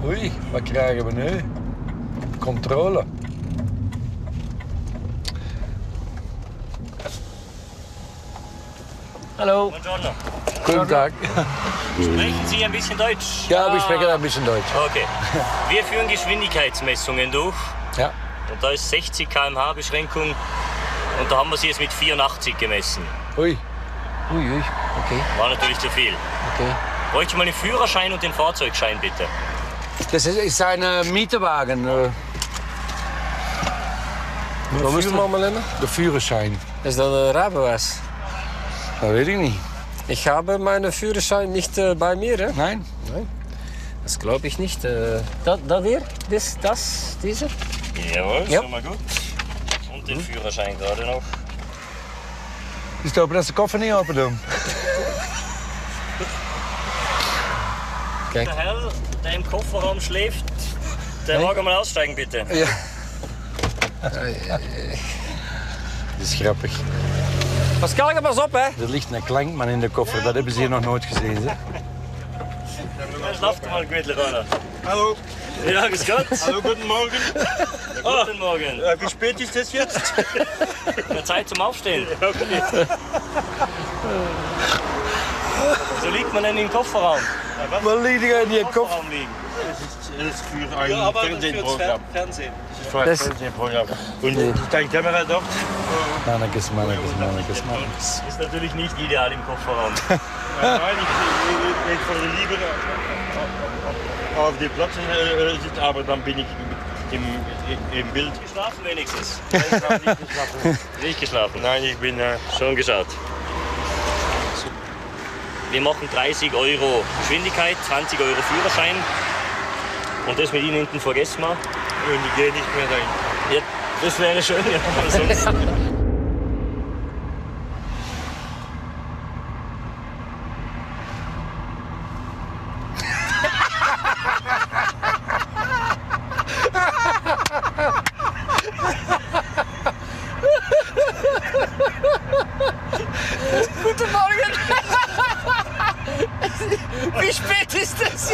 Ui, was krijgen we nu? Controle. Hallo. Buongiorno. Guten Tag. Sprechen Sie ein bisschen Deutsch? Ja, wir sprechen ein bisschen Deutsch. Okay. Wir führen Geschwindigkeitsmessungen durch. Ja. Und da ist 60 km/h Beschränkung. Und da haben wir sie jetzt mit 84 gemessen. Ui. Ui, ui, okay, War natürlich zu viel. okay. Bräuchte ich mal den Führerschein und den Fahrzeugschein, bitte. Das ist ein Mietenwagen. Wat moest hem allemaal nemen? Der Führerschein. Is dat een rijbewijs? Dat weet ik niet. Ich habe meinen Führerschein nicht bei mir. Hè? Nein? Das glaube ich nicht. Da wir? Dieser? Jawohl, Ja. schon mal gut. Und den Führerschein gerade noch. Ist open dat ze de koffer niet open doen. Kijk. Der Herr, der im Kofferraum schläft, der mag mal aussteigen, bitte. Ja. Dat is grappig. Pascal, ga maar eens op, hè. Er ligt een klankman in de koffer. Dat hebben ze hier nog nooit gezien. Hè? Ja, schlaft mal gemütlich, Anna. Hallo, Ja, grüß Gott. hallo, guten Morgen. Ja, guten Morgen. Wie spät ist das jetzt? Ja, Zeit zum Aufstehen. Okay. So liegt man denn im Kofferraum. Wat ligt er in die koffer? Kofferraum liegen. Das ist für ein Fernsehprogramm. Fernsehen. Das ist für ein Das- Fernsehprogramm. Und ist deine Kamera dort? Mannekes, mannekes, mannekes, mannekes. Ist natürlich nicht ideal im Kofferraum. Nein, ich würde lieber auf die Plätze sitzen, aber dann bin ich im Bild. Geschlafen wenigstens. Ich habe nicht geschlafen. Nicht geschlafen. Nein, ich bin Schon geschaut. Wir machen 30 € Geschwindigkeit, 20 € Führerschein. Und das mit Ihnen hinten vergessen wir. und ich gehe nicht mehr rein. Ja, das wäre schön, ja. Aber sonst. Guten Morgen. Wie spät ist es?